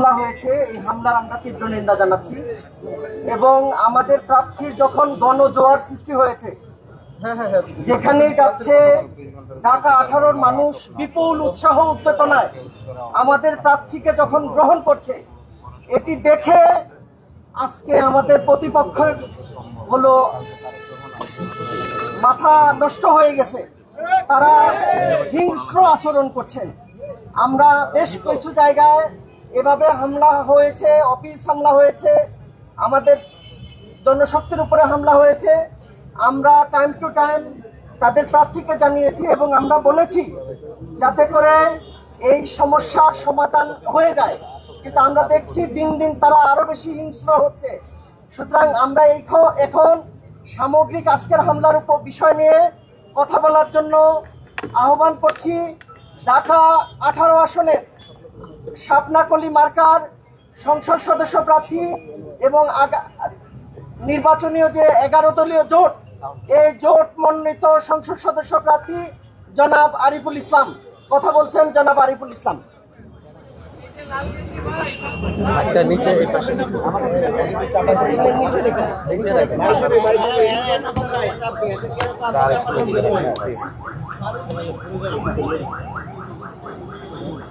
হামলা হয়েছে, এই হামলার আমরা তীব্র নিন্দা জানাচ্ছি। এবং আমাদের প্রার্থীর যখন গণজোয়ার সৃষ্টি হয়েছে, যেখানেই যাচ্ছে ঢাকা 18-র মানুষ বিপুল উৎসাহ উদ্দীপনায় আমাদের প্রার্থীকে যখন গ্রহণ করছে, এটি দেখে আজকে আমাদের প্রতিপক্ষের হলো মাথা নষ্ট হয়ে গেছে। তারা হিংস্র আচরণ করছেন। আমরা বেশ কিছু জায়গায় এভাবে হামলা হয়েছে, অফিস হামলা হয়েছে, আমাদের জনশক্তির উপরে হামলা হয়েছে। আমরা টাইম টু টাইম তাদের প্রার্থীকে জানিয়েছি এবং আমরা বলেছি যাতে করে এই সমস্যার সমাধান হয়ে যায়, কিন্তু আমরা দেখছি দিন দিন তারা আরো বেশি হিংস্র হচ্ছে। সুতরাং আমরা এখন সামগ্রিক আজকের হামলার উপর বিষয় নিয়ে কথা বলার জন্য আহ্বান করছি ঢাকা 18 আসনের শাপনাকলি মার্কার সংসদ সদস্য প্রার্থী এবং নির্বাচনীয় যে 11 দলীয় জোট, এই জোট মনোনীত সংসদ সদস্য প্রার্থী জনাব আরিফুল ইসলাম। কথা বলছেন জনাব আরিফুল ইসলাম।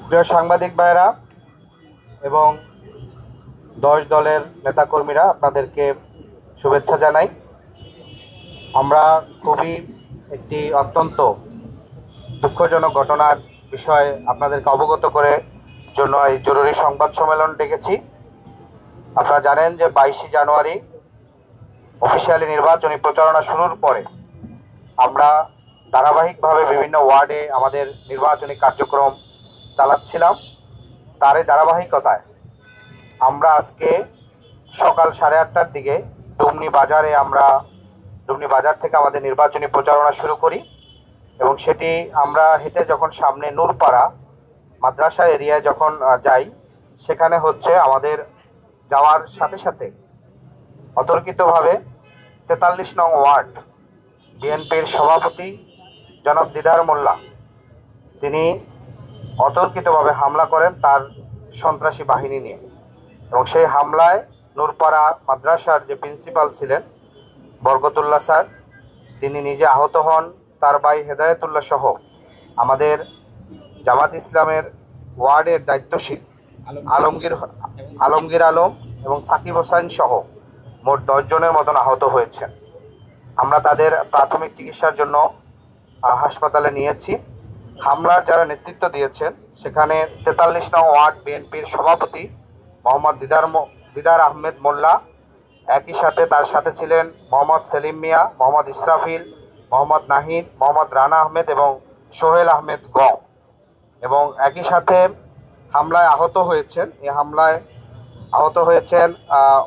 প্রিয় সাংবাদিক ভাইরা এবং 10 দলের নেতাকর্মীরা, আপনাদেরকে শুভেচ্ছা জানাই। আমরা খুবই একটি অত্যন্ত দুঃখজনক ঘটনার বিষয়ে আপনাদেরকে অবগত করে জন্য এই জরুরি সংবাদ সম্মেলন ডেকেছি। আপনারা জানেন যে 22 জানুয়ারি অফিসিয়ালি নির্বাচনী প্রচারণা শুরুর পরে আমরা ধারাবাহিকভাবে বিভিন্ন ওয়ার্ডে আমাদের নির্বাচনী কার্যক্রম চালাচ্ছিলাম। তারই ধারাবাহিকতায় আমরা আজকে সকাল 8:30টার দিকে ডুমনি বাজার থেকে আমাদের নির্বাচনী প্রচারণা শুরু করি এবং সেটি আমরা হেঁটে যখন সামনে নূরপাড়া মাদ্রাসা এরিয়ায় যখন যাই, সেখানে হচ্ছে আমাদের যাওয়ার সাথে সাথে অতর্কিতভাবে 43 নং ওয়ার্ড বিএনপির সভাপতি জনাব দিদার মোল্লা তিনি অতর্কিতভাবে হামলা করেন তার সন্ত্রাসী বাহিনী নিয়ে। এবং সেই হামলায় নূরপাড়া মাদ্রাসার যে প্রিন্সিপাল ছিলেন বরকতুল্লাহ স্যার, তিনি নিজে আহত হন। তার ভাই হেদায়েতুল্লাহ সহ আমাদের জামাত ইসলামের ওয়ার্ডের দায়িত্বশীল আলমগীর আলম এবং সাকিব হোসেন সহ মোট 10 জনের মতন আহত হয়েছেন। আমরা তাদের প্রাথমিক চিকিৎসার জন্য হাসপাতালে নিয়েছি। হামলার যারা নেতৃত্ব দিয়েছেন সেখানে 43 নং ওয়ার্ড বিএনপির সভাপতি মোহাম্মদ দিদার আহমেদ মোল্লা, একই সাথে তার সাথে ছিলেন মোহাম্মদ সেলিম মিয়া, মোহাম্মদ ইসরাফিল, মোহাম্মদ নাহিদ, মোহাম্মদ রানা আহমেদ এবং সোহেল আহমেদ গং। এবং একই সাথে হামলায় আহত হয়েছেন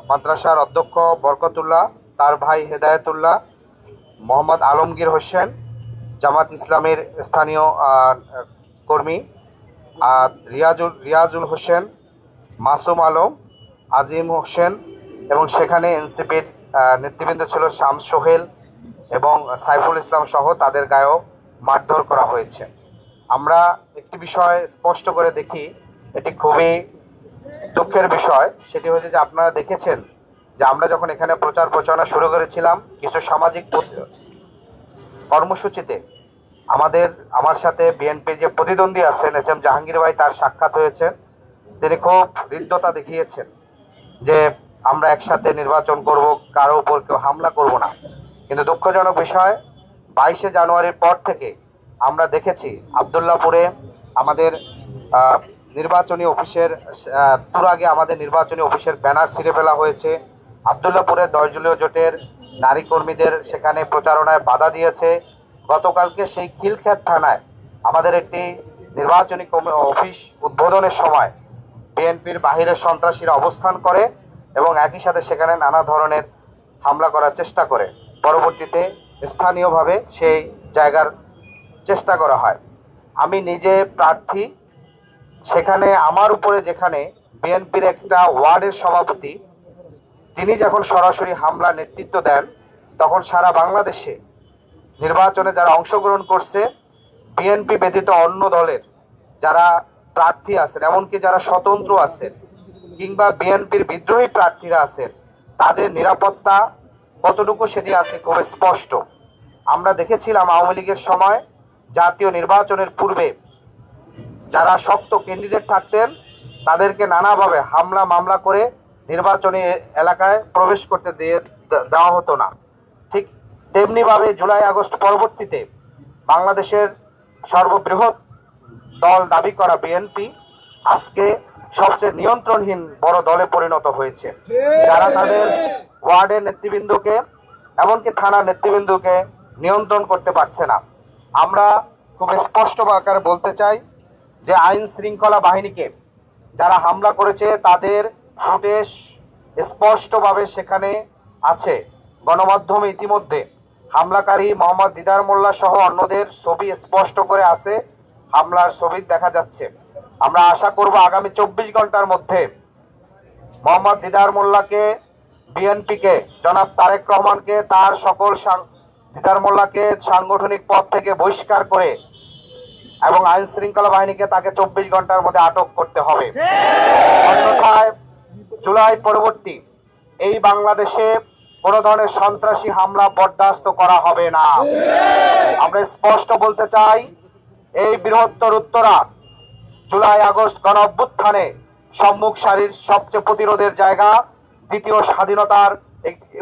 মাদ্রাসার অধ্যক্ষ বরকতুল্লাহ, তার ভাই হেদায়েতুল্লাহ, মোহাম্মদ আলমগীর হোসেন জামাত ইসলামের স্থানীয় কর্মী, রিয়াজুল হোসেন, মাসুম আলম, আজিম হোসেন এবং সেখানে এনসিপির নেতৃবৃন্দ ছিল শামস সোহেল এবং সাইফুল ইসলাম সহ তাদের গায়েও মারধর করা হয়েছে। আমরা একটি বিষয় স্পষ্ট করে দেখি, এটি খুবই দুঃখের বিষয়। সেটি হচ্ছে যে আপনারা দেখেছেন যে আমরা যখন এখানে প্রচারণা শুরু করেছিলাম, কিছু সামাজিক কর্মসূচিতে আমার সাথে বিএনপির যে প্রতিদ্বন্দ্বী আছেন এম জাহাঙ্গীর ভাই, তার সাক্ষাৎ হয়েছে। তিনি খুব হৃদ্যতা দেখিয়েছেন যে আমরা একসাথে নির্বাচন করব, কারো উপর কেউ হামলা করব না। কিন্তু দুঃখজনক বিষয়, 22 জানুয়ারির পর থেকে আমরা দেখেছি আবদুল্লাপুরে আমাদের নির্বাচনী অফিসের আগে আমাদের নির্বাচনী অফিসের ব্যানার ছিঁড়ে ফেলা হয়েছে। আবদুল্লাপুরে 10 দলীয় জোটের নারী কর্মীদের সেখানে প্রচারণায় বাধা দিয়েছে। গতকালকে সেই খিলখ্যাত থানায় আমাদের একটি নির্বাচনী অফিস উদ্বোধনের সময় বিএনপির বাহিরের সন্ত্রাসীরা অবস্থান করে এবং একই সাথে সেখানে নানা ধরনের হামলা করার চেষ্টা করে। পরবর্তীতে স্থানীয়ভাবে সেই জায়গার চেষ্টা করা হয়। আমি নিজে প্রার্থী, সেখানে আমার উপরে যেখানে বিএনপির একটা ওয়ার্ডের সভাপতি, তিনি যখন সরাসরি হামলা নেতৃত্ব দেন, তখন সারা বাংলাদেশে নির্বাচনে যারা অংশগ্রহণ করছে বিএনপি ব্যতীত অন্য দলের যারা প্রার্থী আছেন, এমনকি যারা স্বতন্ত্র আছেন, কিংবা বিএনপির বিদ্রোহী প্রার্থীরা আছেন তাদের নিরাপত্তা কতটুকু সেটি আছে খুব স্পষ্ট। আমরা দেখেছিলাম আওয়ামী লীগের সময় জাতীয় নির্বাচনের পূর্বে যারা শক্ত ক্যান্ডিডেট থাকতেন তাদেরকে নানাভাবে হামলা মামলা করে নির্বাচনী এলাকায় প্রবেশ করতে দেওয়া হতো না। ঠিক তেমনিভাবে জুলাই আগস্ট পরবর্তীতে বাংলাদেশের সর্ববৃহৎ দল দাবি করা বিএনপি আজকে সবচেয়ে নিয়ন্ত্রণহীন বড় দলে পরিণত হয়েছে, যারা তাদের ওয়ার্ডের নেতৃবৃন্দকে এমনকি থানার নেতৃবৃন্দকে নিয়ন্ত্রণ করতে পারছে না। আমরা খুব স্পষ্ট আকারে বলতে চাই যে আইন শৃঙ্খলা বাহিনীকে যারা হামলা করেছে তাদের ফুটেজ স্পষ্টভাবে সেখানে আছে। গণমাধ্যমে ইতিমধ্যে হামলাকারী মোহাম্মদ দিদার মোল্লা সহ অন্যদের ছবি স্পষ্ট করে আছে, হামলার ছবি দেখা যাচ্ছে। আমরা আশা করব আগামী 24 ঘন্টার মধ্যে মোহাম্মদ দিদার মোল্লাকে, বিএনপিকে, জনাব তারেক রহমানকে, তার সকল দিদার মোল্লাকে সাংগঠনিক পদ থেকে বহিষ্কার করে এবং আইন শৃঙ্খলা বাহিনীকে তাকে 24 ঘন্টার মধ্যে আটক করতে হবে। অন্যথায় জুলাই পরবর্তী এই বাংলাদেশে কোনো ধরনের সন্ত্রাসী হামলা বরদাস্ত করা হবে না। আমরা স্পষ্ট বলতে চাই, এই বৃহত্তর উত্তরা জুলাই আগস্ট গণ অভ্যুত্থানে সম্মুখ সারির সবচেয়ে প্রতিরোধের জায়গা, দ্বিতীয় স্বাধীনতার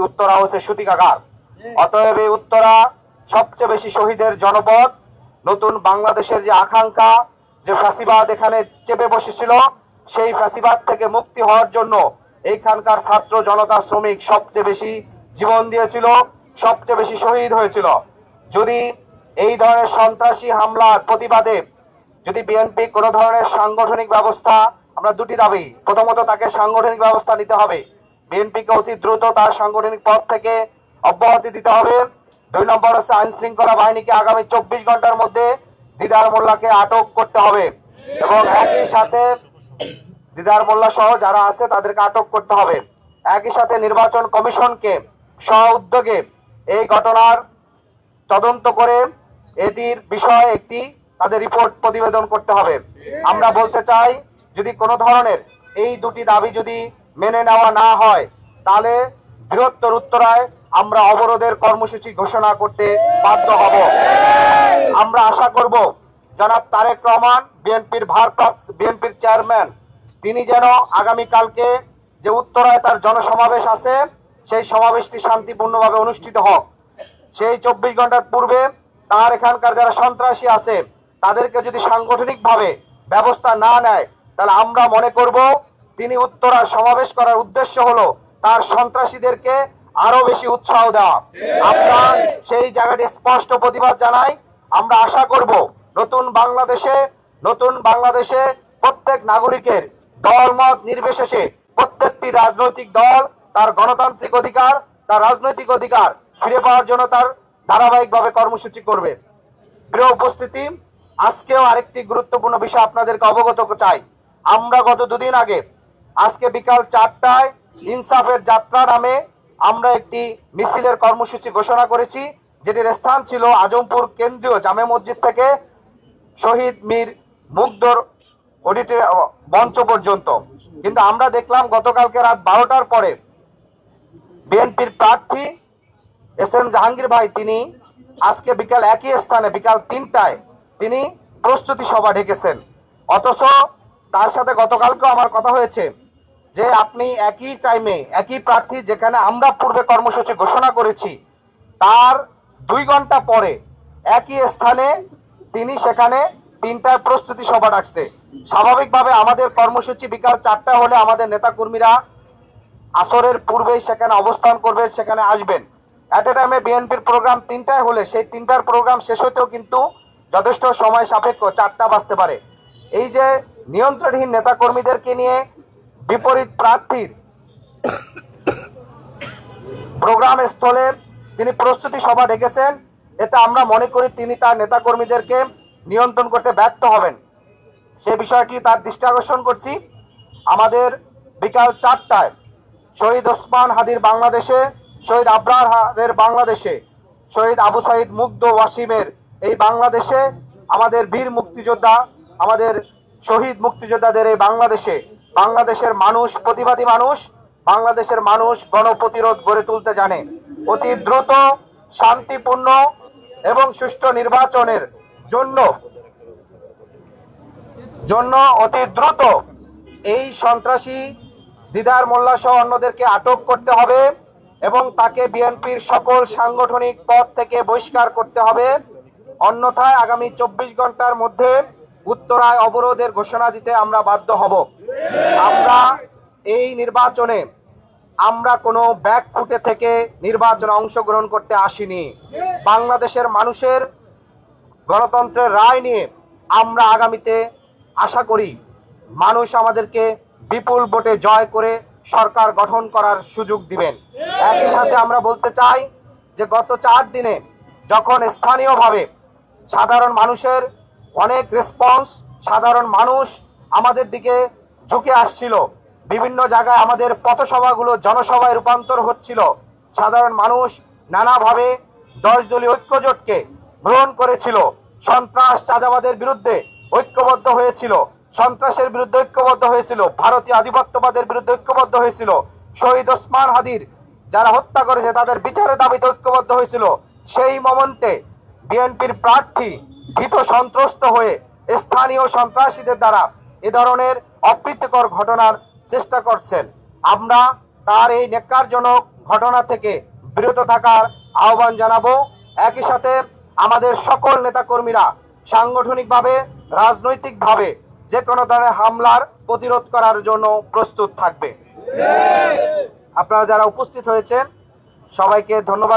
উত্তরা হচ্ছে সূতিকাগার। অতএব এই উত্তরা সবচেয়ে বেশি শহীদের জনপদ। নতুন বাংলাদেশের যে আকাঙ্ক্ষা, যে ফ্যাসিবাদ এখানে চেপে বসেছিল, সেই ফ্যাসিবাদ থেকে মুক্তি হওয়ার জন্য এইখানকার ছাত্র জনতা শ্রমিক সবচেয়ে বেশি জীবন দিয়েছিল, সবচেয়ে বেশি শহীদ হয়েছিল। যদি এই ধরনের সন্ত্রাসী হামলার প্রতিবাদে যদি বিএনপি কোনো ধরনের সাংগঠনিক ব্যবস্থা, আমরা দুটি দাবি, প্রথমত তাকে সাংগঠনিক ব্যবস্থা নিতে হবে, বিএনপিকে অতি দ্রুত তার সাংগঠনিক পদ থেকে অব্যাহতি দিতে হবে। 2 নম্বর হচ্ছে আইন শৃঙ্খলা বাহিনীকে আগামী 24 ঘন্টার মধ্যে দিদার মোল্লাকে আটক করতে হবে এবং একই সাথে দিদার মোল্লা সহ যারা আছে তাদেরকে আটক করতে হবে। একই সাথে নির্বাচন কমিশনকে স্ব উদ্যোগে এই ঘটনার তদন্ত করে এটির বিষয়ে একটি তাদের রিপোর্ট প্রতিবেদন করতে হবে। আমরা বলতে চাই, যদি কোনো ধরনের এই দুটি দাবি যদি মেনে নেওয়া না হয় তাহলে বৃহত্তর উত্তরায় আমরা অবরোধের কর্মসূচি ঘোষণা করতে বাধ্য হব। আমরা আশা করব জনাব তারেক রহমান, বিএনপির চেয়ারম্যান, তিনি যেন আগামীকালকে যে উত্তরায় তার জনসমাবেশ আছে সেই সমাবেশটি শান্তিপূর্ণভাবে অনুষ্ঠিত হোক। সেই 24 ঘন্টার পূর্বে তার এখানকার যারা সন্ত্রাসী আছে তাদেরকে যদি সাংগঠনিকভাবে ব্যবস্থা না নেয় তাহলে আমরা মনে করব তিনি উত্তরার সমাবেশ করার উদ্দেশ্য হলো তার সন্ত্রাসীদেরকে আরো বেশি উৎসাহ দেওয়া। আমরা সেই জায়গাটি স্পষ্ট প্রতিবাদ জানাই। আমরা আশা করব নতুন বাংলাদেশে প্রত্যেক নাগরিকের দলমত নির্বিশেষে প্রত্যেকটি রাজনৈতিক দল তার গণতান্ত্রিক অধিকার, তার রাজনৈতিক অধিকার ফিরে পাওয়ার জন্য তার ধারাবাহিকভাবে কর্মসূচি করবে। প্রিয় উপস্থিতি, আজকেও আরেকটি গুরুত্বপূর্ণ বিষয় আপনাদেরকে অবগত চাই। আমরা গত 2 দিন আগে আজকে বিকাল 4টায় ইনসাফের যাত্রা নামে আমরা একটি মিছিলের কর্মসূচি ঘোষণা করেছি, যেটির স্থান ছিল আজমপুর কেন্দ্রীয় জামে মসজিদ থেকে শহীদ মীর মুগ্ধর মঞ্চ পর্যন্ত। কিন্তু আমরা দেখলাম গতকালকে রাত 12টার পরে বিএনপির প্রার্থী এসএম জাহাঙ্গীর ভাই তিনি আজকে বিকাল একই স্থানে বিকাল 3টায় তিনি প্রস্তুতি সভা ডেকেছেন। অথচ তার সাথে গতকালকেও আমার কথা হয়েছে যে আপনি একই টাইমে একই প্রার্থী যেখানে আমরা পূর্বে কর্মসূচি ঘোষণা করেছি তার 2 ঘন্টা পরে একই স্থানে তিনি সেখানে 3টায় প্রস্তুতি সভা ডাকছে। স্বাভাবিকভাবে আমাদের কর্মসূচি বিকাল 4টা হলে আমাদের নেতাকর্মীরা আসরের পূর্বেই সেখানে অবস্থান করবেন, সেখানে আসবেন। এট এ টাইমে বিএনপির প্রোগ্রাম 3টায় হলে সেই 3টার প্রোগ্রাম শেষ হতেও কিন্তু যথেষ্ট সময় সাপেক্ষ 4টা বাজতে পারে। এই যে নিয়ন্ত্রণহীন নেতাকর্মীদেরকে নিয়ে বিপরীত প্রার্থীর প্রোগ্রাম স্থলে তিনি প্রস্তুতি সভা ডেকেছেন, এতে আমরা মনে করি তিনি তার নেতাকর্মীদেরকে নিয়ন্ত্রণ করতে ব্যর্থ হবেন। সে বিষয়টি তার দৃষ্টি আকর্ষণ করছি। আমাদের বিকাল 4টায় শহীদ ওসমান হাদির বাংলাদেশে, শহীদ আবরারের বাংলাদেশে, শহীদ আবু সাইদ মুগ্ধ ওয়াসিমের এই বাংলাদেশে, আমাদের বীর মুক্তিযোদ্ধা, আমাদের শহীদ মুক্তিযোদ্ধাদের এই বাংলাদেশে বাংলাদেশের মানুষ প্রতিবাদী মানুষ, বাংলাদেশের মানুষ গণপ্রতিরোধ গড়ে তুলতে জানে। অতি দ্রুত শান্তিপূর্ণ এবং সুষ্ঠু নির্বাচনের জন্য অতি দ্রুত এই সন্ত্রাসী দিদার মোল্লা সহ অন্যদেরকে আটক করতে হবে এবং তাকে বিএনপির সকল সাংগঠনিক পদ থেকে বহিষ্কার করতে হবে। অন্যথায় আগামী 24 ঘন্টার মধ্যে উত্তরায় অবরোধের ঘোষণা দিতে আমরা বাধ্য হব। আমরা এই নির্বাচনে আমরা কোনো ব্যাকফুটে থেকে নির্বাচনে অংশগ্রহণ করতে আসিনি। বাংলাদেশের মানুষের গণতন্ত্রের রায় নিয়ে আমরা আগামীতে আশা করি মানুষ আমাদেরকে বিপুল ভোটে জয় করে সরকার গঠন করার সুযোগ দিবেন। একই সাথে আমরা বলতে চাই যে গত 4 দিনে যখন স্থানীয়ভাবে সাধারণ মানুষের অনেক রেসপন্স, সাধারণ মানুষ আমাদের দিকে ঝুঁকে আসছিল, বিভিন্ন জায়গায় আমাদের পথসভাগুলো জনসভায় রূপান্তর হচ্ছিল, সাধারণ মানুষ নানাভাবে 10 দলীয় ঐক্যজোটকে গ্রহণ করেছিল, সন্ত্রাস চাঁদাবাদের বিরুদ্ধে ঐক্যবদ্ধ হয়েছিল, সন্ত্রাসের বিরুদ্ধে ঐক্যবদ্ধ হয়েছিল, ভারতীয় আধিপত্যবাদের বিরুদ্ধে ঐক্যবদ্ধ হয়েছিল, শহীদ ওসমান হাদির যারা হত্যা করেছে তাদের বিচারের দাবিতে ঐক্যবদ্ধ হয়েছিল। সেই মোমেন্টে বিএনপির প্রার্থী ভীত সন্ত্রস্ত হয়ে স্থানীয় সন্ত্রাসীদের দ্বারা এ ধরনের অপ্রীতিকর ঘটনার চেষ্টা করছেন। আমরা তার এই ন্যাক্কারজনক ঘটনা থেকে বিরত থাকার আহ্বান জানাবো। একই সাথে আমাদের সকল নেতাকর্মীরা সাংগঠনিকভাবে, রাজনৈতিকভাবে যে কোনো ধরনের হামলার প্রতিরোধ করার জন্য প্রস্তুত থাকবে। আপনারা যারা উপস্থিত হয়েছেন সবাইকে ধন্যবাদ।